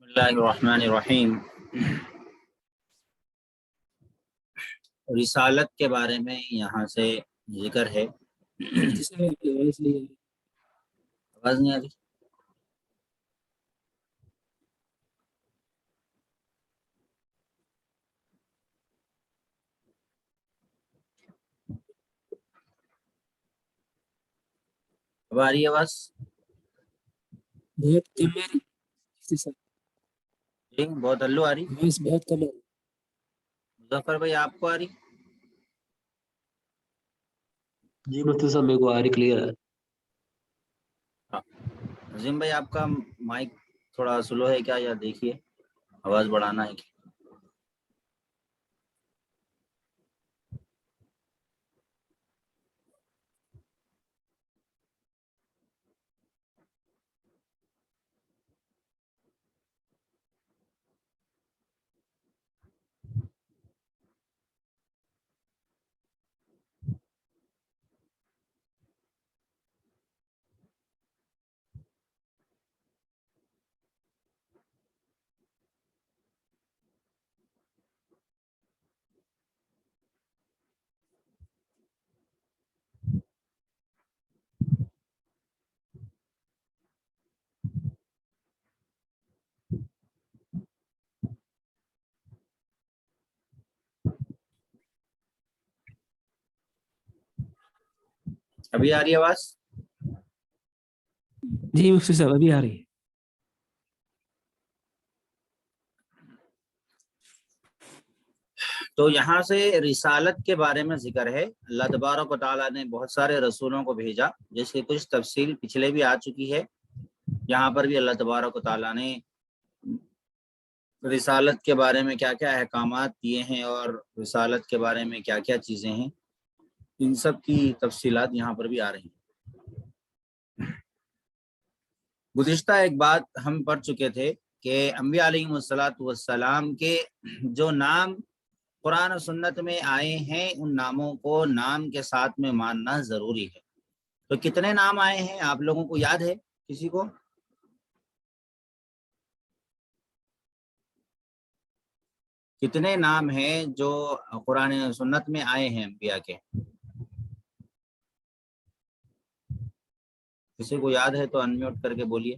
بسم اللہ الرحمن الرحیم۔ رسالت کے بارے میں یہاں سے ذکر ہے۔ آواز نہیں آ رہی؟ اب آ رہی ہے آواز؟ بہت کم ہے جی بہت الو آ رہی؟ بہت کم ہے۔ مظفر بھائی آپ کو آ رہی؟ جی مفتی صاحب میرے کو آ رہی کلیئر ہے۔ عظیم بھائی آپ کا مائک تھوڑا سلو ہے کیا، یا دیکھیے آواز بڑھانا ہے کیا؟ ابھی آ رہی ہے آواز؟ جی مفتی صاحب ابھی آ رہی ہے۔ تو یہاں سے رسالت کے بارے میں ذکر ہے۔ اللہ تبارک و تعالیٰ نے بہت سارے رسولوں کو بھیجا، جس کی کچھ تفصیل پچھلے بھی آ چکی ہے۔ یہاں پر بھی اللہ تبارک و تعالیٰ نے رسالت کے بارے میں کیا کیا احکامات دیے ہیں اور رسالت کے بارے میں کیا کیا چیزیں ہیں، ان سب کی تفصیلات یہاں پر بھی آ رہی ہیں۔ گزشتہ ایک بات ہم پڑھ چکے تھے کہ انبیاء علیہم والسلام کے جو نام قرآن و سنت میں آئے ہیں، ان ناموں کو نام کے ساتھ میں ماننا ضروری ہے۔ تو کتنے نام آئے ہیں آپ لوگوں کو یاد ہے؟ کسی کو؟ کتنے نام ہیں جو قرآن و سنت میں آئے ہیں انبیاء کے؟ کسی کو یاد ہے تو انمیوٹ کر کے بولیے۔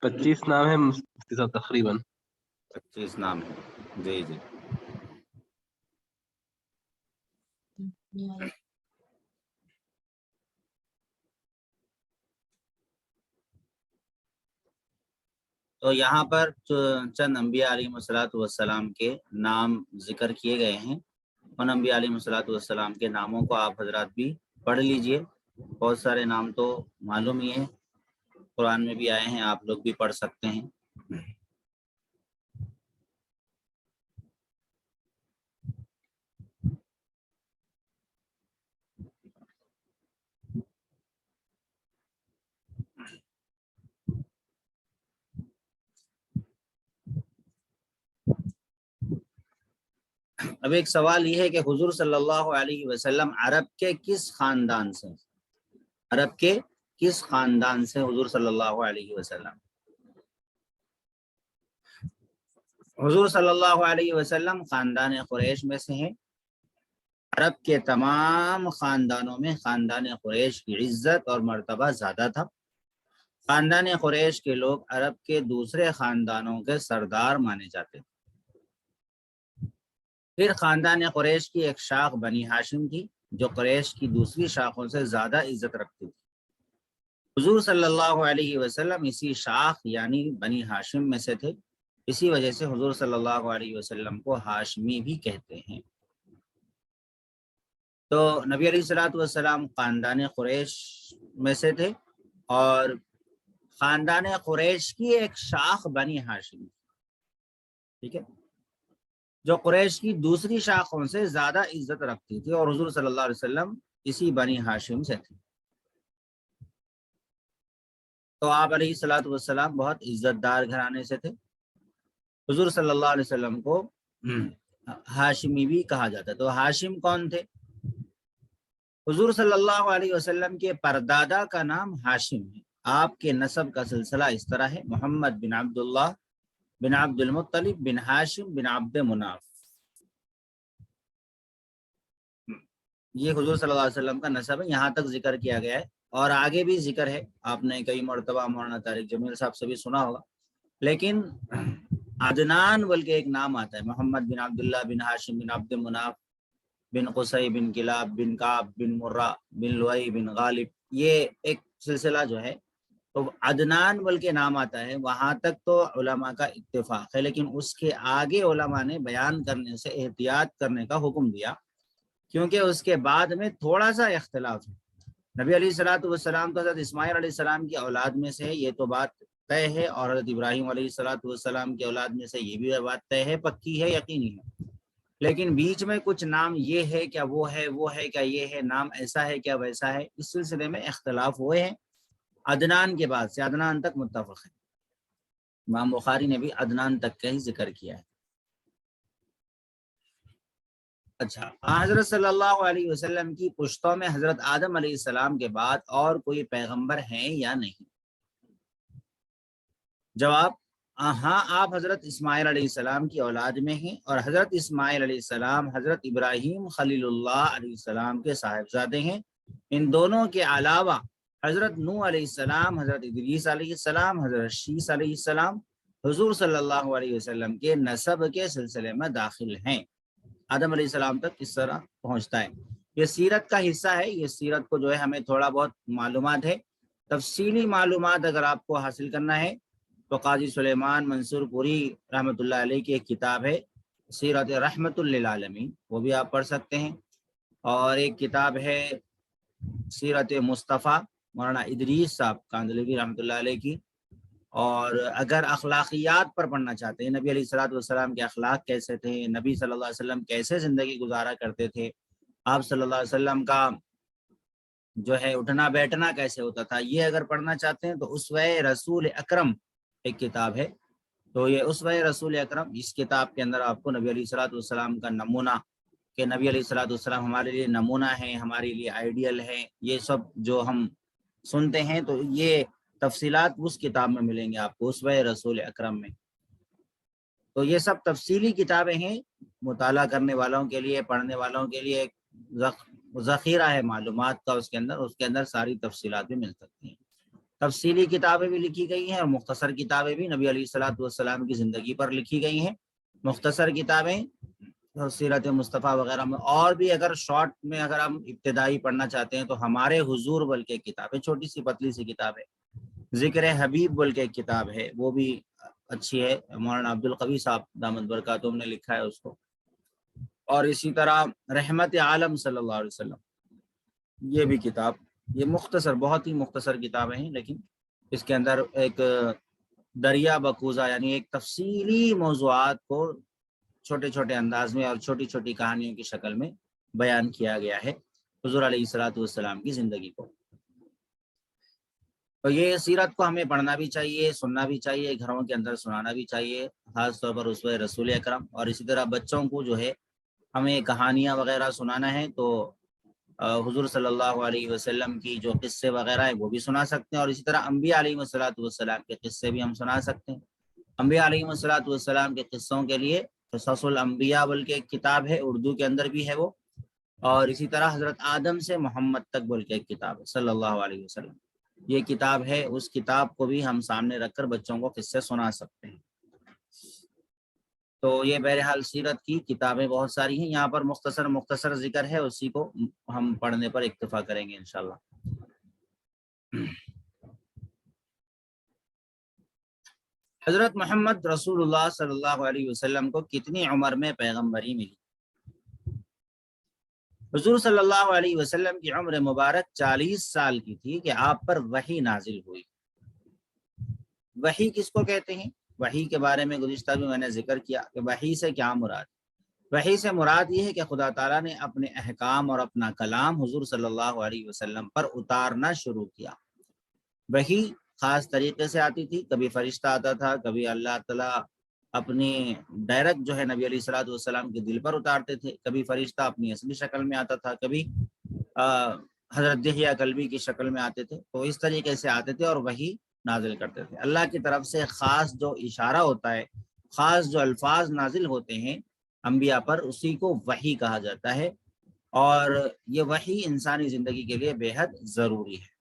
پچیس نام ہے مفتی صاحب تقریباً۔ 25 نام ہے، جی جی۔ تو یہاں پر چند انبیاء علیہ والسلام کے نام ذکر کیے گئے ہیں۔ ان انبیاء علیہ والسلام کے ناموں کو آپ حضرات بھی پڑھ لیجئے۔ بہت سارے نام تو معلوم ہی ہیں، قرآن میں بھی آئے ہیں، آپ لوگ بھی پڑھ سکتے ہیں۔ اب ایک سوال یہ ہے کہ حضور صلی اللہ علیہ وسلم عرب کے کس خاندان سے، عرب کے کس خاندان سے حضور صلی اللہ علیہ وسلم؟ حضور صلی اللہ علیہ وسلم خاندان قریش میں سے ہیں۔ عرب کے تمام خاندانوں میں خاندان قریش کی عزت اور مرتبہ زیادہ تھا۔ خاندان قریش کے لوگ عرب کے دوسرے خاندانوں کے سردار مانے جاتے تھے۔ پھر خاندان قریش کی ایک شاخ بنی ہاشم تھی، جو قریش کی دوسری شاخوں سے زیادہ عزت رکھتی تھی۔ حضور صلی اللہ علیہ وسلم اسی شاخ یعنی بنی ہاشم میں سے تھے، اسی وجہ سے حضور صلی اللہ علیہ وسلم کو ہاشمی بھی کہتے ہیں۔ تو نبی علیہ الصلوۃ والسلام خاندان قریش میں سے تھے، اور خاندان قریش کی ایک شاخ بنی ہاشم، ٹھیک ہے، جو قریش کی دوسری شاخوں سے زیادہ عزت رکھتی تھی، اور حضور صلی اللہ علیہ وسلم اسی بنی ہاشم سے تھے۔ تو آپ علیہ الصلوۃ والسلام بہت عزت دار گھرانے سے تھے. حضور صلی اللہ علیہ وسلم کو ہاشمی بھی کہا جاتا ہے. تو ہاشم کون تھے؟ حضور صلی اللہ علیہ وسلم کے پردادا کا نام ہاشم ہے. آپ کے نسب کا سلسلہ اس طرح ہے: محمد بن عبداللہ بن عبد المطلب بن ہاشم بن عبد مناف. یہ حضور صلی اللہ علیہ وسلم کا نسب ہے. یہاں تک ذکر کیا گیا ہے اور آگے بھی ذکر ہے. آپ نے کئی مرتبہ مولانا طارق جمیل صاحب سے بھی سنا ہوگا. لیکن عدنان بلکہ ایک نام آتا ہے: محمد بن عبداللہ بن ہاشم بن عبد مناف بن قصی بن کلاب بن کعب بن مرہ بن لؤی بن غالب. یہ ایک سلسلہ جو ہے تو عدنان بلکہ نام آتا ہے. وہاں تک تو علماء کا اتفاق ہے، لیکن اس کے آگے علماء نے بیان کرنے سے احتیاط کرنے کا حکم دیا، کیونکہ اس کے بعد میں تھوڑا سا اختلاف ہے. نبی علیہ الصلوۃ والسلام تو حضرت اسماعیل علیہ السلام کی اولاد میں سے ہے، یہ تو بات طے ہے، اور حضرت ابراہیم علیہ الصلوۃ والسلام کی اولاد میں سے یہ بھی بات طے ہے، پکی ہے، یقینی ہے. لیکن بیچ میں کچھ نام یہ ہے کیا وہ ہے، وہ ہے کیا یہ ہے، نام ایسا ہے کیا ویسا ہے، اس سلسلے میں اختلاف ہوئے ہیں. عدنان کے بعد سے عدنان تک متفق ہے. امام بخاری نے بھی عدنان تک کا ہی ذکر کیا ہے. اچھا، حضرت صلی اللہ علیہ وسلم کی پشتوں میں حضرت آدم علیہ السلام کے بعد اور کوئی پیغمبر ہیں یا نہیں؟ جواب: ہاں، آپ حضرت اسماعیل علیہ السلام کی اولاد میں ہیں، اور حضرت اسماعیل علیہ السلام حضرت ابراہیم خلیل اللہ علیہ السلام کے صاحبزادے ہیں. ان دونوں کے علاوہ حضرت نوح علیہ السلام، حضرت ادریس علیہ السلام، حضرت شیس علیہ السلام حضور صلی اللہ علیہ وسلم کے نسب کے سلسلے میں داخل ہیں. آدم علیہ السلام تک کس طرح پہنچتا ہے. یہ سیرت کا حصہ ہے. یہ سیرت کو جو ہے ہمیں تھوڑا بہت معلومات ہے. تفصیلی معلومات اگر آپ کو حاصل کرنا ہے تو قاضی سلیمان منصور پوری رحمۃ اللہ علیہ کی ایک کتاب ہے سیرت رحمت للعالمین، وہ بھی آپ پڑھ سکتے ہیں. اور ایک کتاب ہے سیرت مصطفیٰ مولانا ادریس صاحب کاندھلوی رحمۃ اللہ علیہ کی. اور اگر اخلاقیات پر پڑھنا چاہتے ہیں، نبی علیہ الصلوۃ والسلام کے اخلاق کیسے تھے، نبی صلی اللہ علیہ وسلم کیسے زندگی گزارا کرتے تھے، آپ صلی اللہ علیہ وسلم کا جو ہے اٹھنا بیٹھنا کیسے ہوتا تھا، یہ اگر پڑھنا چاہتے ہیں تو اسوہ رسول اکرم ایک کتاب ہے. تو یہ اسوہ رسول اکرم، اس کتاب کے اندر آپ کو نبی علیہ الصلوۃ والسلام کا نمونہ، کہ نبی علیہ الصلوۃ والسلام ہمارے لیے نمونہ ہیں، ہمارے لیے آئیڈیل ہیں، یہ سب جو ہم سنتے ہیں تو یہ تفصیلات اس کتاب میں ملیں گے آپ کو، اسوہ رسول اکرم میں. تو یہ سب تفصیلی کتابیں ہیں، مطالعہ کرنے والوں کے لیے، پڑھنے والوں کے لیے ایک ذخیرہ ہے معلومات کا. اس کے اندر ساری تفصیلات بھی مل سکتی ہیں. تفصیلی کتابیں بھی لکھی گئی ہیں اور مختصر کتابیں بھی نبی علیہ الصلوۃ والسلام کی زندگی پر لکھی گئی ہیں. مختصر کتابیں سیرت مصطفیٰ وغیرہ میں، اور بھی اگر شارٹ میں اگر ہم ابتدائی پڑھنا چاہتے ہیں تو ہمارے حضور بلکہ کتاب ہے، چھوٹی سی پتلی سی کتاب ہے. ذکر حبیب بلکہ ایک کتاب ہے، وہ بھی اچھی ہے، مولانا عبدالقوی صاحب دامت برکاتہم نے لکھا ہے اس کو. اور اسی طرح رحمت عالم صلی اللہ علیہ وسلم، یہ بھی کتاب، یہ مختصر، بہت ہی مختصر کتابیں ہیں، لیکن اس کے اندر ایک دریا بکوزہ، یعنی ایک تفصیلی موضوعات کو چھوٹے چھوٹے انداز میں اور چھوٹی چھوٹی کہانیوں کی شکل میں بیان کیا گیا ہے حضور علیہ الصلوۃ والسلام کی زندگی کو. تو یہ سیرت کو ہمیں پڑھنا بھی چاہیے، سننا بھی چاہیے، گھروں کے اندر سنانا بھی چاہیے، خاص طور پر اسوہ رسول اکرم. اور اسی طرح بچوں کو جو ہے ہمیں کہانیاں وغیرہ سنانا ہے تو حضور صلی اللہ علیہ وسلم کی جو قصے وغیرہ ہیں وہ بھی سنا سکتے ہیں. اور اسی طرح انبیاء علیہ الصلوۃ والسلام کے قصے بھی ہم سنا سکتے ہیں. انبیاء علیہ الصلوۃ والسلام کے قصوں کے لیے قصص الانبیاء بلکہ ایک کتاب ہے، اردو کے اندر بھی ہے وہ. اور اسی طرح حضرت آدم سے محمد تک بلکہ ایک کتاب ہے صلی اللہ علیہ وسلم، یہ کتاب ہے. اس کتاب کو بھی ہم سامنے رکھ کر بچوں کو قصے سنا سکتے ہیں. تو یہ بہرحال سیرت کی کتابیں بہت ساری ہیں، یہاں پر مختصر ذکر ہے، اسی کو ہم پڑھنے پر اکتفا کریں گے انشاءاللہ. حضرت محمد رسول اللہ صلی اللہ علیہ وسلم کو کتنی عمر میں پیغمبری ملی؟ حضور صلی اللہ علیہ وسلم کی عمر مبارک 40 سال کی تھی کہ آپ پر وحی نازل ہوئی. وحی کس کو کہتے ہیں؟ وحی کے بارے میں گزشتہ بھی میں نے ذکر کیا کہ وحی سے کیا مراد. وحی سے مراد یہ ہے کہ خدا تعالیٰ نے اپنے احکام اور اپنا کلام حضور صلی اللہ علیہ وسلم پر اتارنا شروع کیا. وحی خاص طریقے سے آتی تھی، کبھی فرشتہ آتا تھا، کبھی اللہ تعالیٰ اپنی ڈائریکٹ جو ہے نبی علیہ الصلوۃ والسلام کے دل پر اتارتے تھے، کبھی فرشتہ اپنی اصلی شکل میں آتا تھا، کبھی حضرت دحیہ کلبی کی شکل میں آتے تھے، تو اس طریقے سے آتے تھے اور وہی نازل کرتے تھے۔ اللہ کی طرف سے خاص جو اشارہ ہوتا ہے، خاص جو الفاظ نازل ہوتے ہیں انبیاء پر، اسی کو وحی کہا جاتا ہے، اور یہ وحی انسانی زندگی کے لیے بے حد ضروری ہے۔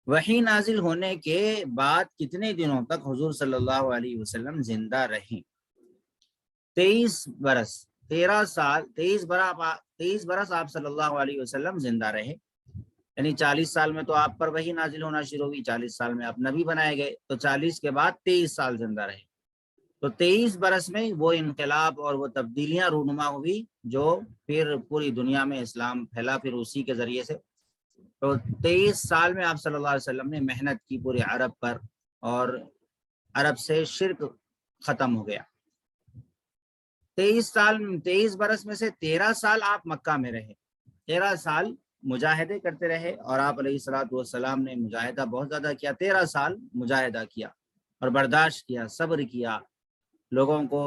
وحی نازل ہونے کے بعد کتنے دنوں تک حضور صلی اللہ علیہ وسلم زندہ رہیں؟ 23 برس، 13 سال، 23 برس آپ صلی اللہ علیہ وسلم زندہ رہے، یعنی 40 سال میں تو آپ پر وحی نازل ہونا شروع ہوئی، 40 سال میں آپ نبی بنائے گئے، تو 40 کے بعد 23 سال زندہ رہے۔ تو 23 برس میں وہ انقلاب اور وہ تبدیلیاں رونما ہوئی جو پھر پوری دنیا میں اسلام پھیلا، پھر اسی کے ذریعے سے۔ تو 23 سال میں آپ صلی اللہ علیہ وسلم نے محنت کی پورے عرب پر، اور عرب سے شرک ختم ہو گیا۔ 23 برس میں سے 13 سال آپ مکہ میں رہے، 13 سال مجاہدے کرتے رہے، اور آپ علیہ الصلوۃ والسلام نے مجاہدہ بہت زیادہ کیا، 13 سال مجاہدہ کیا اور برداشت کیا، صبر کیا، لوگوں کو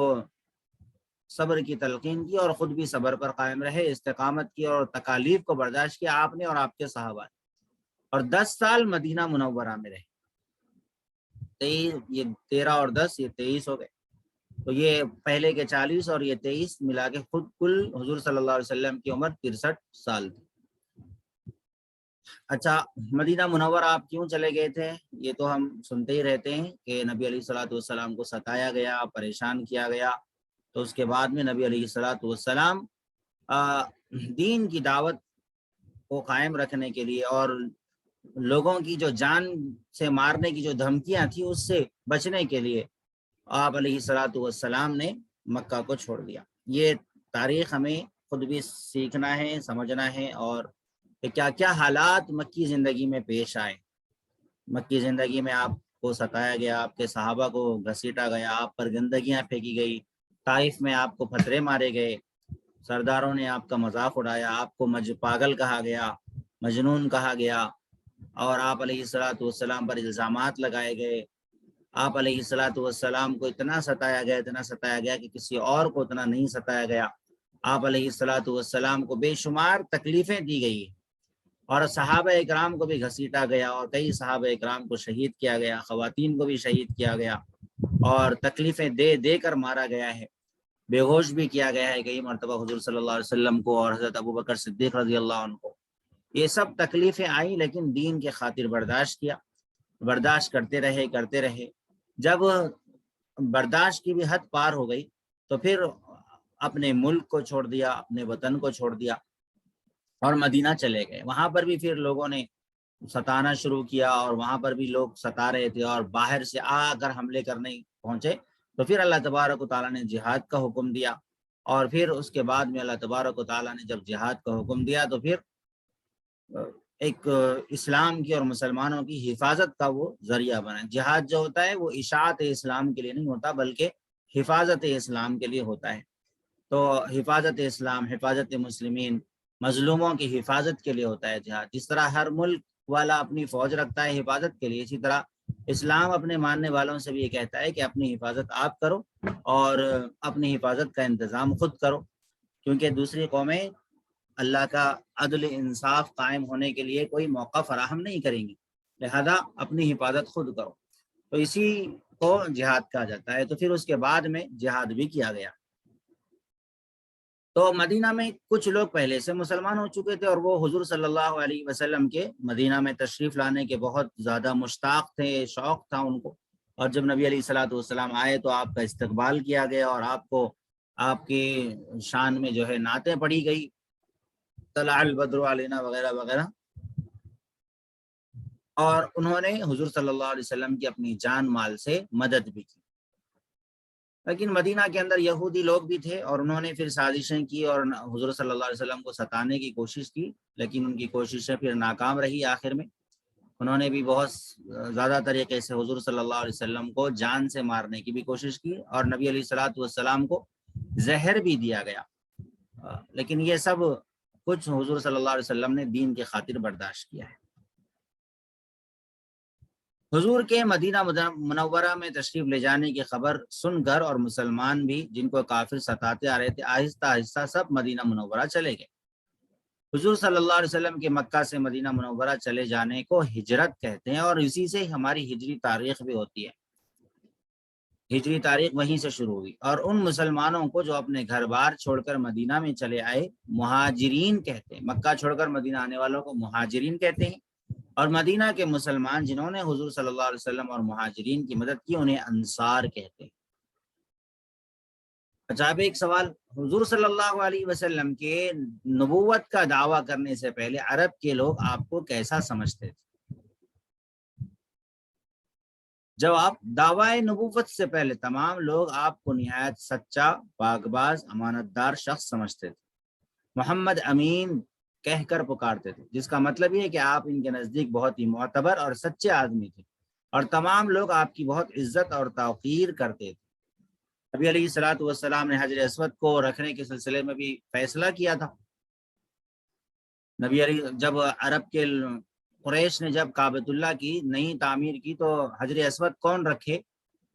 صبر کی تلقین کی، اور خود بھی صبر پر قائم رہے، استقامت کی اور تکالیف کو برداشت کیا آپ نے اور آپ کے صحابہ نے، اور 10 سال مدینہ منورہ میں رہے۔ یہ 13 اور 10 یہ 23 ہو گئے، تو یہ پہلے کے 40 اور یہ 23 ملا کے خود کل حضور صلی اللہ علیہ وسلم کی عمر 63 سال تھی۔ اچھا، مدینہ منورہ آپ کیوں چلے گئے تھے؟ یہ تو ہم سنتے ہی رہتے ہیں کہ نبی علیہ الصلوۃ والسلام کو ستایا گیا، پریشان کیا گیا، تو اس کے بعد میں نبی علیہ الصلوۃ والسلام دین کی دعوت کو قائم رکھنے کے لیے اور لوگوں کی جو جان سے مارنے کی جو دھمکیاں تھیں اس سے بچنے کے لیے آپ علیہ الصلوۃ والسلام نے مکہ کو چھوڑ دیا۔ یہ تاریخ ہمیں خود بھی سیکھنا ہے، سمجھنا ہے، اور کہ کیا کیا حالات مکی زندگی میں پیش آئے۔ مکی زندگی میں آپ کو ستایا گیا، آپ کے صحابہ کو گھسیٹا گیا، آپ پر گندگیاں پھینکی گئی، طائف میں آپ کو پتھرے مارے گئے، سرداروں نے آپ کا مذاق اڑایا، آپ کو پاگل کہا گیا، مجنون کہا گیا، اور آپ علیہ الصلوۃ والسلام پر الزامات لگائے گئے۔ آپ علیہ الصلوۃ والسلام کو اتنا ستایا گیا کہ کسی اور کو اتنا نہیں ستایا گیا۔ آپ علیہ الصلوۃ والسلام کو بے شمار تکلیفیں دی گئی، اور صحابہ اکرام کو بھی گھسیٹا گیا، اور کئی صحابہ اکرام کو شہید کیا گیا، خواتین کو بھی شہید کیا گیا، اور تکلیفیں دے دے کر مارا گیا ہے، بے ہوش بھی کیا گیا ہے کئی مرتبہ حضور صلی اللہ علیہ وسلم کو اور حضرت ابوبکر صدیق رضی اللہ عنہ کو۔ یہ سب تکلیفیں آئیں، لیکن دین کے خاطر برداشت کیا، برداشت کرتے رہے۔ جب برداشت کی بھی حد پار ہو گئی تو پھر اپنے ملک کو چھوڑ دیا، اپنے وطن کو چھوڑ دیا، اور مدینہ چلے گئے۔ وہاں پر بھی پھر لوگوں نے ستانا شروع کیا، اور وہاں پر بھی لوگ ستا رہے تھے، اور باہر سے آ کر حملے کرنے پہنچے، تو پھر اللہ تبارک و تعالیٰ نے جہاد کا حکم دیا، اور پھر اس کے بعد میں اللہ تبارک و تعالیٰ نے جب جہاد کا حکم دیا تو پھر ایک اسلام کی اور مسلمانوں کی حفاظت کا وہ ذریعہ بنا۔ جہاد جو ہوتا ہے وہ اشاعت اسلام کے لیے نہیں ہوتا، بلکہ حفاظت اسلام کے لیے ہوتا ہے۔ تو حفاظت اسلام، حفاظت مسلمین، مظلوموں کی حفاظت کے لیے ہوتا ہے جہاد۔ جس طرح ہر ملک والا اپنی فوج رکھتا ہے حفاظت کے لیے، اسی طرح اسلام اپنے ماننے والوں سے بھی یہ کہتا ہے کہ اپنی حفاظت آپ کرو، اور اپنی حفاظت کا انتظام خود کرو، کیونکہ دوسری قومیں اللہ کا عدل انصاف قائم ہونے کے لیے کوئی موقع فراہم نہیں کریں گی، لہذا اپنی حفاظت خود کرو۔ تو اسی کو جہاد کہا جاتا ہے۔ تو پھر اس کے بعد میں جہاد بھی کیا گیا۔ تو مدینہ میں کچھ لوگ پہلے سے مسلمان ہو چکے تھے، اور وہ حضور صلی اللہ علیہ وسلم کے مدینہ میں تشریف لانے کے بہت زیادہ مشتاق تھے، شوق تھا ان کو، اور جب نبی علیہ الصلوۃ والسلام آئے تو آپ کا استقبال کیا گیا، اور آپ کو آپ کی شان میں جو ہے نعتیں پڑھی گئی، طلع البدر علینا وغیرہ وغیرہ، اور انہوں نے حضور صلی اللہ علیہ وسلم کی اپنی جان مال سے مدد بھی کی۔ لیکن مدینہ کے اندر یہودی لوگ بھی تھے، اور انہوں نے پھر سازشیں کی اور حضور صلی اللہ علیہ وسلم کو ستانے کی کوشش کی، لیکن ان کی کوششیں پھر ناکام رہی۔ آخر میں انہوں نے بھی بہت زیادہ طریقے سے حضور صلی اللہ علیہ وسلم کو جان سے مارنے کی بھی کوشش کی، اور نبی علیہ الصلوۃ والسلام کو زہر بھی دیا گیا، لیکن یہ سب کچھ حضور صلی اللہ علیہ وسلم نے دین کے خاطر برداشت کیا ہے۔ حضور کے مدینہ منورہ میں تشریف لے جانے کی خبر سن کر اور مسلمان بھی جن کو کافر ستاتے آ رہے تھے آہستہ آہستہ سب مدینہ منورہ چلے گئے۔ حضور صلی اللہ علیہ وسلم کے مکہ سے مدینہ منورہ چلے جانے کو ہجرت کہتے ہیں، اور اسی سے ہماری ہجری تاریخ بھی ہوتی ہے۔ ہجری تاریخ وہیں سے شروع ہوئی، اور ان مسلمانوں کو جو اپنے گھر بار چھوڑ کر مدینہ میں چلے آئے مہاجرین کہتے ہیں۔ مکہ چھوڑ کر مدینہ آنے والوں کو مہاجرین کہتے ہیں، اور مدینہ کے مسلمان جنہوں نے حضور صلی اللہ علیہ وسلم اور مہاجرین کی مدد کی انہیں انصار کہتے ہیں۔ اچھا، اب ایک سوال، حضور صلی اللہ علیہ وسلم کے نبوت کا دعویٰ کرنے سے پہلے عرب کے لوگ آپ کو کیسا سمجھتے تھے؟ جواب، دعوی نبوت سے پہلے تمام لوگ آپ کو نہایت سچا، پاکباز، امانت دار شخص سمجھتے تھے، محمد امین کہہ کر پکارتے تھے، جس کا مطلب یہ ہے کہ آپ ان کے نزدیک بہت ہی معتبر اور سچے آدمی تھے، اور تمام لوگ آپ کی بہت عزت اور توقیر کرتے تھے۔ نبی علیہ الصلوۃ والسلام نے حجر اسود کو رکھنے کے سلسلے میں بھی فیصلہ کیا تھا۔ نبی علیہ جب عرب کے قریش نے جب کعبۃ اللہ کی نئی تعمیر کی تو حجر اسود کون رکھے،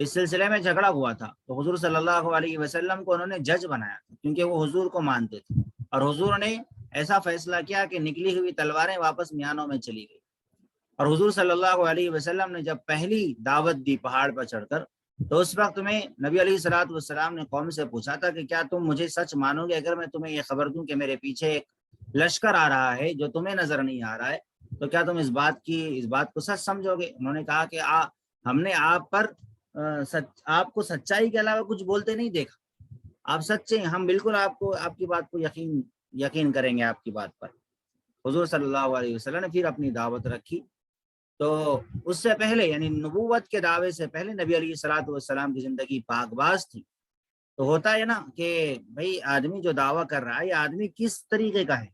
اس سلسلے میں جھگڑا ہوا تھا، تو حضور صلی اللہ علیہ وسلم کو انہوں نے جج بنایا تھا، کیونکہ وہ حضور کو مانتے تھے، اور حضور نے ایسا فیصلہ کیا کہ نکلی ہوئی تلواریں واپس میانوں میں چلی گئی۔ اور حضور صلی اللہ علیہ وسلم نے جب پہلی دعوت دی پہاڑ پر چڑھ کر، تو اس وقت میں نبی علیہ الصلوۃ والسلام نے قوم سے پوچھا تھا کہ کیا تم مجھے سچ مانو گے اگر میں تمہیں یہ خبر دوں کہ میرے پیچھے ایک لشکر آ رہا ہے جو تمہیں نظر نہیں آ رہا ہے، تو کیا تم اس بات کو سچ سمجھو گے؟ انہوں نے کہا کہ ہم نے آپ کو سچائی کے علاوہ کچھ بولتے نہیں دیکھا، آپ سچے ہیں، ہم بالکل آپ کی بات کو یقین کریں گے آپ کی بات پر۔ حضور صلی اللہ علیہ وسلم نے پھر اپنی دعوت رکھی۔ تو اس سے پہلے یعنی نبوت کے دعوے سے پہلے نبی علیہ الصلوۃ والسلام کی زندگی پاک باز تھی۔ تو ہوتا ہے نا کہ بھئی آدمی جو دعویٰ کر رہا ہے یہ آدمی کس طریقے کا ہے،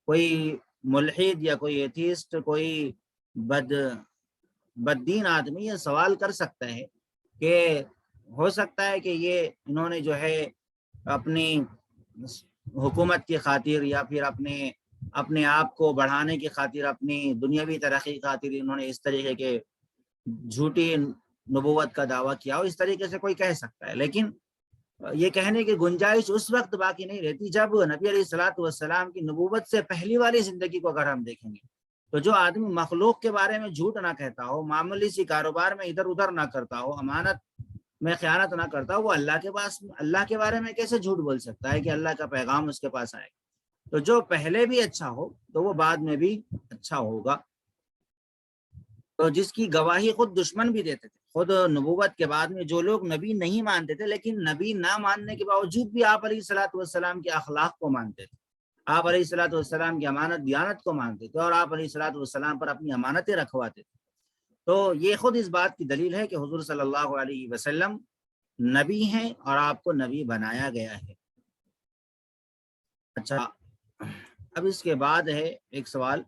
کوئی ملحد یا کوئی ایتھیسٹ، کوئی بددین آدمی یہ سوال کر سکتا ہے کہ ہو سکتا ہے کہ یہ انہوں نے جو ہے اپنی حکومت کی خاطر یا پھر اپنے آپ کو بڑھانے کی خاطر، اپنی دنیاوی ترقی کی خاطر انہوں نے اس طریقے کے جھوٹی نبوت کا دعویٰ کیا ہو، اس طریقے سے کوئی کہہ سکتا ہے، لیکن یہ کہنے کی گنجائش اس وقت باقی نہیں رہتی جب نبی علیہ الصلوۃ والسلام کی نبوت سے پہلی والی زندگی کو اگر ہم دیکھیں گے تو جو آدمی مخلوق کے بارے میں جھوٹ نہ کہتا ہو، معمولی سی کاروبار میں ادھر ادھر نہ کرتا ہو، امانت میں خیانت نہ کرتا ہو، وہ اللہ کے بارے میں کیسے جھوٹ بول سکتا ہے کہ اللہ کا پیغام اس کے پاس آئے گا؟ تو جو پہلے بھی اچھا ہو تو وہ بعد میں بھی اچھا ہوگا۔ تو جس کی گواہی خود دشمن بھی دیتے تھے، خود نبوت کے بعد میں جو لوگ نبی نہیں مانتے تھے لیکن نبی نہ ماننے کے باوجود بھی آپ علیہ الصلوۃ والسلام کے اخلاق کو مانتے تھے، آپ علیہ الصلوۃ والسلام کی امانت دیانت کو مانتے تھے، اور آپ علیہ الصلوۃ والسلام پر اپنی امانتیں رکھواتے تھے، تو یہ خود اس بات کی دلیل ہے کہ حضور صلی اللہ علیہ وسلم نبی ہیں اور آپ کو نبی بنایا گیا ہے۔ اچھا، اب اس کے بعد ہے ایک سوال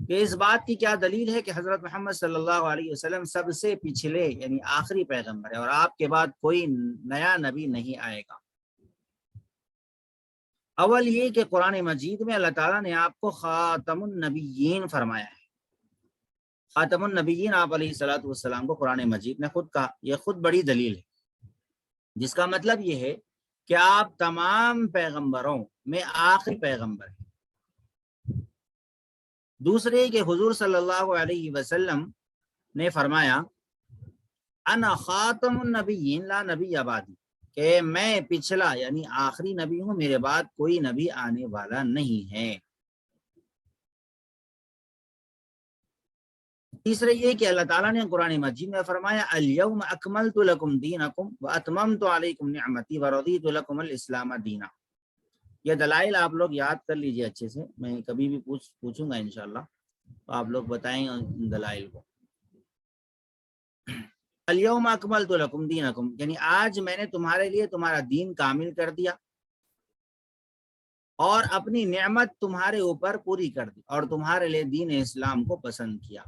کہ اس بات کی کیا دلیل ہے کہ حضرت محمد صلی اللہ علیہ وسلم سب سے پچھلے یعنی آخری پیغمبر ہے اور آپ کے بعد کوئی نیا نبی نہیں آئے گا؟ اول یہ کہ قرآن مجید میں اللہ تعالیٰ نے آپ کو خاتم النبیین فرمایا ہے۔ خاتم النبیین آپ علیہ الصلوۃ والسلام کو قرآن مجید نے خود کہا، یہ خود بڑی دلیل ہے، جس کا مطلب یہ ہے کہ آپ تمام پیغمبروں میں آخری پیغمبر ہیں۔ دوسرے کہ حضور صلی اللہ علیہ وسلم نے فرمایا انا خاتم النبیین لا نبی بعدی، کہ میں پچھلا یعنی آخری نبی ہوں، میرے بعد کوئی نبی آنے والا نہیں ہے۔ تیسرے یہ کہ اللہ تعالیٰ نے قرآن مجید میں فرمایا الیوم اکملت لکم دینکم واتممت علیکم نعمتی ورضیت لکم الاسلام دینا۔ یہ دلائل آپ لوگ یاد کر لیجئے اچھے سے، میں کبھی بھی پوچھوں گا انشاءاللہ تو آپ لوگ بتائیں ان دلائل کو۔ الیوم اکملت لکم دینکم یعنی آج میں نے تمہارے لیے تمہارا دین کامل کر دیا اور اپنی نعمت تمہارے اوپر پوری کر دی اور تمہارے لیے دین اسلام کو پسند کیا۔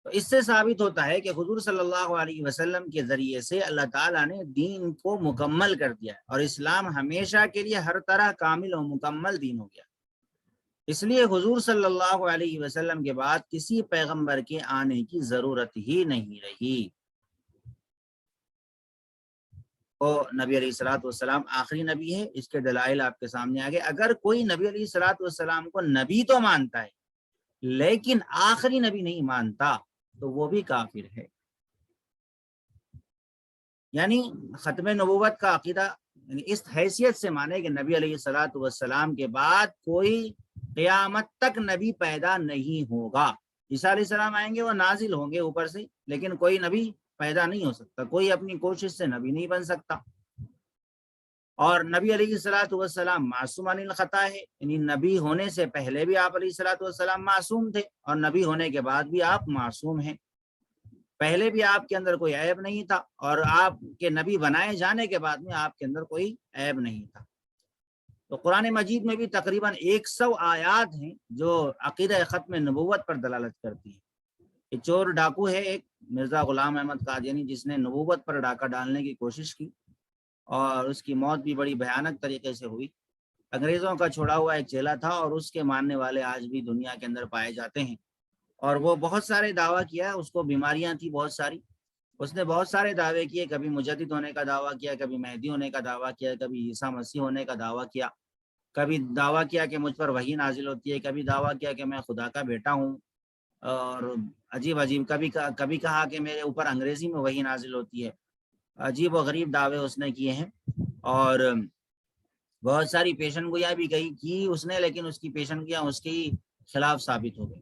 تو اس سے ثابت ہوتا ہے کہ حضور صلی اللہ علیہ وسلم کے ذریعے سے اللہ تعالیٰ نے دین کو مکمل کر دیا ہے اور اسلام ہمیشہ کے لیے ہر طرح کامل و مکمل دین ہو گیا۔ اس لیے حضور صلی اللہ علیہ وسلم کے بعد کسی پیغمبر کے آنے کی ضرورت ہی نہیں رہی۔ وہ نبی علیہ الصلوۃ والسلام آخری نبی ہے، اس کے دلائل آپ کے سامنے آگے۔ اگر کوئی نبی علیہ الصلوۃ والسلام کو نبی تو مانتا ہے لیکن آخری نبی نہیں مانتا تو وہ بھی کافر ہے۔ یعنی ختم نبوت کا عقیدہ یعنی اس حیثیت سے مانے کہ نبی علیہ الصلوۃ والسلام کے بعد کوئی قیامت تک نبی پیدا نہیں ہوگا۔ عیسیٰ علیہ السلام آئیں گے، وہ نازل ہوں گے اوپر سے، لیکن کوئی نبی پیدا نہیں ہو سکتا، کوئی اپنی کوشش سے نبی نہیں بن سکتا۔ اور نبی علیہ الصلوۃ والسلام معصوم عن الخطا ہے، یعنی نبی ہونے سے پہلے بھی آپ علیہ الصلوۃ والسلام معصوم تھے اور نبی ہونے کے بعد بھی آپ معصوم ہیں۔ پہلے بھی آپ کے اندر کوئی عیب نہیں تھا اور آپ کے نبی بنائے جانے کے بعد میں آپ کے اندر کوئی عیب نہیں تھا۔ تو قرآن مجید میں بھی تقریباً 100 آیات ہیں جو عقیدہ ختم نبوت پر دلالت کرتی ہیں۔ یہ چور ڈاکو ہے ایک مرزا غلام احمد قادیانی، جس نے نبوت پر ڈاکہ ڈالنے کی کوشش کی اور اس کی موت بھی بڑی بھیانک طریقے سے ہوئی۔ انگریزوں کا چھوڑا ہوا ایک چیلا تھا اور اس کے ماننے والے آج بھی دنیا کے اندر پائے جاتے ہیں، اور وہ بہت سارے دعویٰ کیا، اس کو بیماریاں تھیں بہت ساری، اس نے بہت سارے دعوے کیے، کبھی مجدد ہونے کا دعویٰ کیا، کبھی مہدی ہونے کا دعویٰ کیا، کبھی عیسیٰ مسیح ہونے کا دعویٰ کیا، کبھی دعویٰ کیا کہ مجھ پر وحی نازل ہوتی ہے، کبھی دعویٰ کیا کہ میں خدا کا بیٹا ہوں، اور عجیب عجیب کبھی کہا کہ میرے اوپر انگریزی میں وحی نازل ہوتی ہے۔ عجیب و غریب دعوے اس نے کیے ہیں اور بہت ساری پیشن گویاں بھی کی اس نے، لیکن اس کی پیشن گویاں اس کے خلاف ثابت ہو گئی۔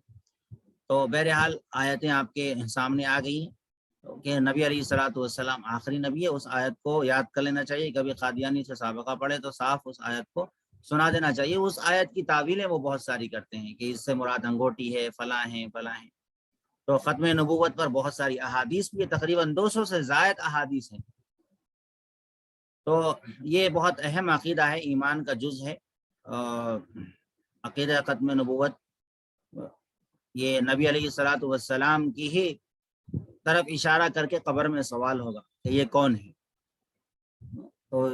تو بہرحال آیتیں آپ کے سامنے آ گئی ہیں کہ نبی علیہ الصلوۃ والسلام آخری نبی ہے۔ اس آیت کو یاد کر لینا چاہیے، کبھی قادیانی سے سابقہ پڑھے تو صاف اس آیت کو سنا دینا چاہیے۔ اس آیت کی تعویلیں وہ بہت ساری کرتے ہیں کہ اس سے مراد انگوٹی ہے، فلاں ہیں فلاں ہیں۔ تو ختم نبوت پر بہت ساری احادیث بھی، تقریباً 200 سے زائد احادیث ہیں۔ تو یہ بہت اہم عقیدہ ہے، ایمان کا جز ہے عقیدہ ختم نبوت۔ یہ نبی علیہ الصلوۃ والسلام کی ہی طرف اشارہ کر کے قبر میں سوال ہوگا کہ یہ کون ہے، تو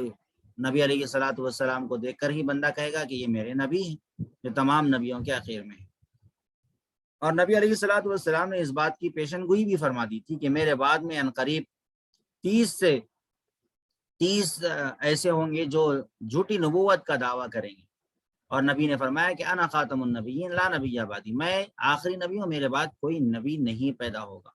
نبی علیہ الصلوۃ والسلام کو دیکھ کر ہی بندہ کہے گا کہ یہ میرے نبی ہیں جو تمام نبیوں کے آخر میں ہیں۔ اور نبی علیہ الصلوۃ والسلام نے اس بات کی پیشن گوئی بھی فرما دی تھی کہ میرے بعد میں عنقریب 30 ایسے ہوں گے جو جھوٹی نبوت کا دعویٰ کریں گے، اور نبی نے فرمایا کہ انا خاتم النبیین لا نبی بعدی، میں آخری نبی ہوں، میرے بعد کوئی نبی نہیں پیدا ہوگا۔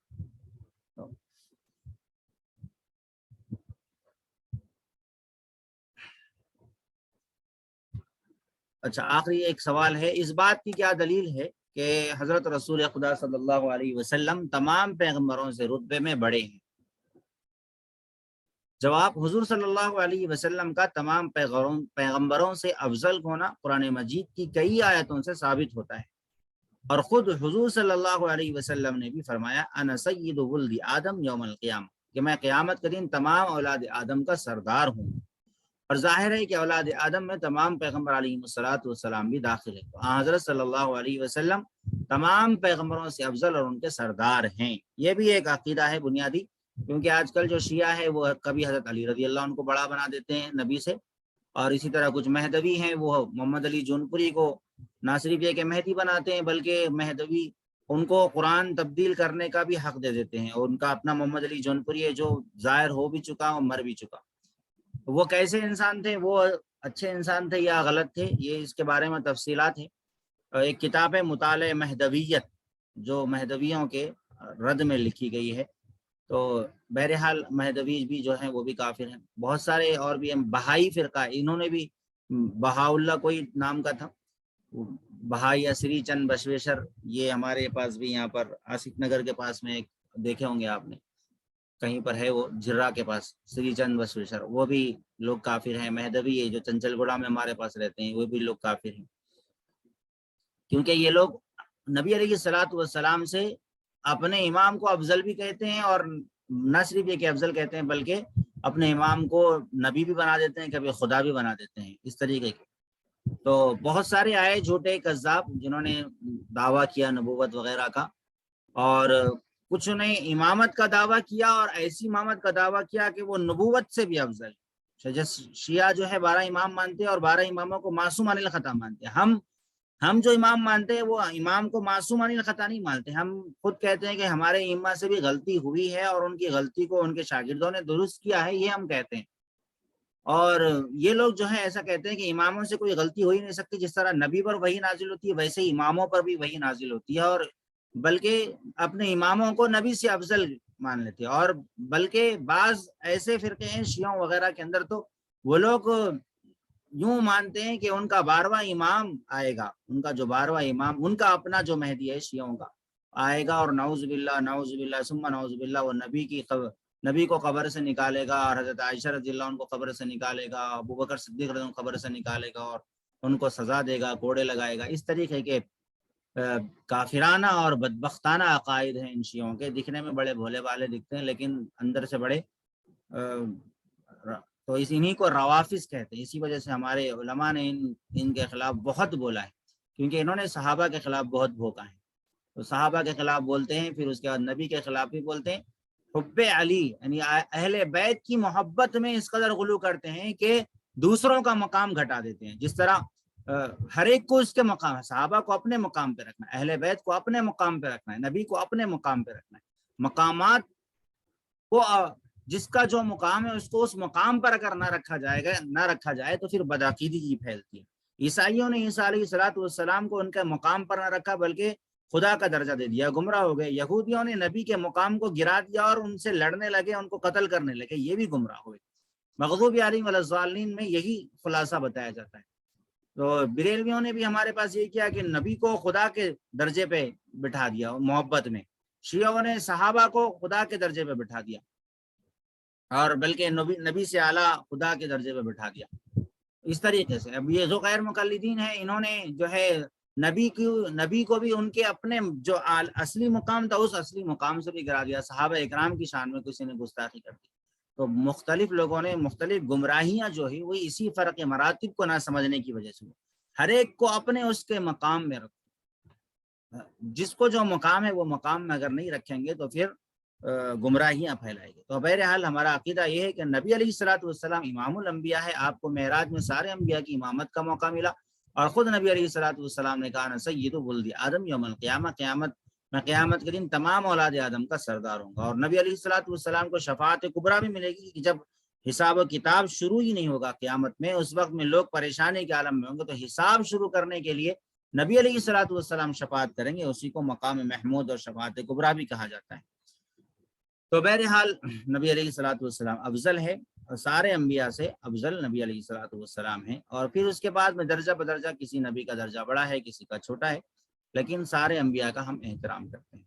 اچھا، آخری ایک سوال ہے، اس بات کی کیا دلیل ہے کہ حضرت رسول خدا صلی اللہ علیہ وسلم تمام پیغمبروں سے رتبے میں بڑے ہیں؟ جواب، حضور صلی اللہ علیہ وسلم کا تمام پیغمبروں سے افضل ہونا قرآن مجید کی کئی آیتوں سے ثابت ہوتا ہے، اور خود حضور صلی اللہ علیہ وسلم نے بھی فرمایا انا سید ولد آدم یوم القیامہ، کہ میں قیامت کے دن تمام اولاد آدم کا سردار ہوں۔ اور ظاہر ہے کہ اولاد آدم میں تمام پیغمبر علیہ الصلوۃ والسلام بھی داخل ہے، تو حضرت صلی اللہ علیہ وسلم تمام پیغمبروں سے افضل اور ان کے سردار ہیں۔ یہ بھی ایک عقیدہ ہے بنیادی، کیونکہ آج کل جو شیعہ ہے وہ کبھی حضرت علی رضی اللہ عنہ کو بڑا بنا دیتے ہیں نبی سے، اور اسی طرح کچھ مہدوی ہیں وہ محمد علی جونپوری کو نہ صرف یہ کہ مہدی بناتے ہیں بلکہ مہدوی ان کو قرآن تبدیل کرنے کا بھی حق دے دیتے ہیں، اور ان کا اپنا محمد علی جونپوری ہے جو ظاہر ہو بھی چکا اور مر بھی چکا۔ وہ کیسے انسان تھے، وہ اچھے انسان تھے یا غلط تھے، یہ اس کے بارے میں تفصیلات ہیں۔ ایک کتاب ہے مطالعہ مہدویت جو مہدویوں کے رد میں لکھی گئی ہے۔ تو بہرحال مہدوی بھی جو ہیں وہ بھی کافر ہیں۔ بہت سارے اور بھی ہیں، بہائی فرقہ، انہوں نے بھی بہاءاللہ کوئی نام کا تھا، بہائی سری چند بسویشر، یہ ہمارے پاس بھی یہاں پر آصف نگر کے پاس میں ایک دیکھے ہوں گے آپ نے، کہیں پر ہے وہ جرہ کے پاس سری چند بسویشر، وہ بھی لوگ کافر ہیں۔ مہدوی ہے جو چنچل گوڑا میں ہمارے پاس رہتے ہیں، وہ بھی لوگ کافر ہیں، کیونکہ یہ لوگ نبی علیہ الصلوۃ والسلام سے اپنے امام کو افضل بھی کہتے ہیں، اور نہ صرف یہ کہ افضل کہتے ہیں بلکہ اپنے امام کو نبی بھی بنا دیتے ہیں، کبھی خدا بھی بنا دیتے ہیں، اس طریقے کے۔ تو بہت سارے آئے جھوٹے کذاب جنہوں نے دعویٰ کیا نبوت وغیرہ کا، اور کچھ نے امامت کا دعویٰ کیا اور ایسی امامت کا دعویٰ کیا کہ وہ نبوت سے بھی افضل ہے۔ شیعہ جو ہے 12 امام مانتے ہیں اور 12 اماموں کو معصوم عن الخطا مانتے ہیں۔ ہم ہم جو امام مانتے ہیں وہ امام کو معصوم عن الخطا نہیں مانتے. ہم خود کہتے ہیں کہ ہمارے ائمہ سے بھی غلطی ہوئی ہے اور ان کی غلطی کو ان کے شاگردوں نے درست کیا ہے، یہ ہم کہتے ہیں. اور یہ لوگ جو ہے ایسا کہتے ہیں کہ اماموں سے کوئی غلطی ہو ہی نہیں سکتی. جس طرح نبی پر وحی نازل ہوتی ہے ویسے ہی اماموں پر بھی وحی نازل ہوتی ہے، اور بلکہ اپنے اماموں کو نبی سے افضل مان لیتے ہیں. اور بلکہ بعض ایسے فرقے ہیں شیعوں وغیرہ کے اندر تو وہ لوگ یوں مانتے ہیں کہ ان کا 12واں امام آئے گا، ان کا جو 12واں امام ان کا اپنا جو مہدی ہے شیعوں کا آئے گا، اور نعوذ باللہ ثم نعوذ باللہ وہ نبی کو قبر سے نکالے گا، اور حضرت عائشہ رضی اللہ عنہ کو قبر سے نکالے گا، ابوبکر صدیق رضی اللہ عنہ کو قبر سے نکالے گا اور ان کو سزا دے گا، کوڑے لگائے گا. اس طریقے کے کافرانہ اور بدبختانہ عقائد ہیں ان شیعوں کے. دکھنے میں بڑے بھولے والے دکھتے ہیں لیکن اندر سے بڑے تو انہی کو روافظ کہتے ہیں. اسی وجہ سے ہمارے علماء نے ان کے خلاف بہت بولا ہے، کیونکہ انہوں نے صحابہ کے خلاف بہت بھوکا ہے. تو صحابہ کے خلاف بولتے ہیں، پھر اس کے بعد نبی کے خلاف بھی بولتے ہیں. حب علی یعنی اہل بیت کی محبت میں اس قدر غلو کرتے ہیں کہ دوسروں کا مقام گھٹا دیتے ہیں. جس طرح ہر ایک کو اس کے مقام ہے، صحابہ کو اپنے مقام پہ رکھنا ہے، اہل بیت کو اپنے مقام پہ رکھنا ہے، نبی کو اپنے مقام پہ رکھنا ہے. مقامات کو جس کا جو مقام ہے اس کو اس مقام پر اگر نہ رکھا جائے تو پھر بدعقیدگی پھیلتی ہے. عیسائیوں نے عیسیٰ علیہ الصلوۃ والسلام کو ان کے مقام پر نہ رکھا بلکہ خدا کا درجہ دے دیا، گمراہ ہو گئے. یہودیوں نے نبی کے مقام کو گرا دیا اور ان سے لڑنے لگے، ان کو قتل کرنے لگے، یہ بھی گمراہ ہوئے. مغضوب علیہم ولا الضالین میں یہی خلاصہ بتایا جاتا ہے. تو بریلویوں نے بھی ہمارے پاس یہ کیا کہ نبی کو خدا کے درجے پہ بٹھا دیا محبت میں، شیعوں نے صحابہ کو خدا کے درجے پہ بٹھا دیا اور بلکہ نبی سے اعلیٰ خدا کے درجے پہ بٹھا دیا. اس طریقے سے اب یہ جو غیر مقلدین ہیں انہوں نے جو ہے نبی کو بھی ان کے اپنے جو اصلی مقام تھا اس اصلی مقام سے بھی گرا دیا. صحابہ اکرام کی شان میں کسی نے گستاخی کر دی. تو مختلف لوگوں نے مختلف گمراہیاں جو ہے وہ اسی فرق مراتب کو نہ سمجھنے کی وجہ سے. ہر ایک کو اپنے اس کے مقام میں رکھو، جس کو جو مقام ہے وہ مقام میں اگر نہیں رکھیں گے تو پھر گمراہیاں پھیلائے گی. تو بہرحال ہمارا عقیدہ یہ ہے کہ نبی علیہ الصلوۃ والسلام امام الانبیاء ہے. آپ کو معراج میں سارے انبیاء کی امامت کا موقع ملا، اور خود نبی علیہ الصلوۃ والسلام نے کہا نا سید ولد آدم یوم القیامہ، قیامت کے دن تمام اولاد آدم کا سردار ہوں گا. اور نبی علیہ الصلوۃ والسلام کو شفاعت کبریٰ بھی ملے گی کہ جب حساب و کتاب شروع ہی نہیں ہوگا قیامت میں، اس وقت میں لوگ پریشانی کے عالم میں ہوں گے، تو حساب شروع کرنے کے لیے نبی علیہ الصلوۃ والسلام شفاعت کریں گے. اسی کو مقام محمود اور شفاعت کبریٰ بھی کہا جاتا ہے. تو بہرحال نبی علیہ الصلوۃ والسلام افضل ہے، اور سارے انبیاء سے افضل نبی علیہ الصلوۃ والسلام ہیں. اور پھر اس کے بعد میں درجہ بدرجہ کسی نبی کا درجہ بڑا ہے، کسی کا چھوٹا ہے، لیکن سارے انبیاء کا ہم احترام کرتے ہیں.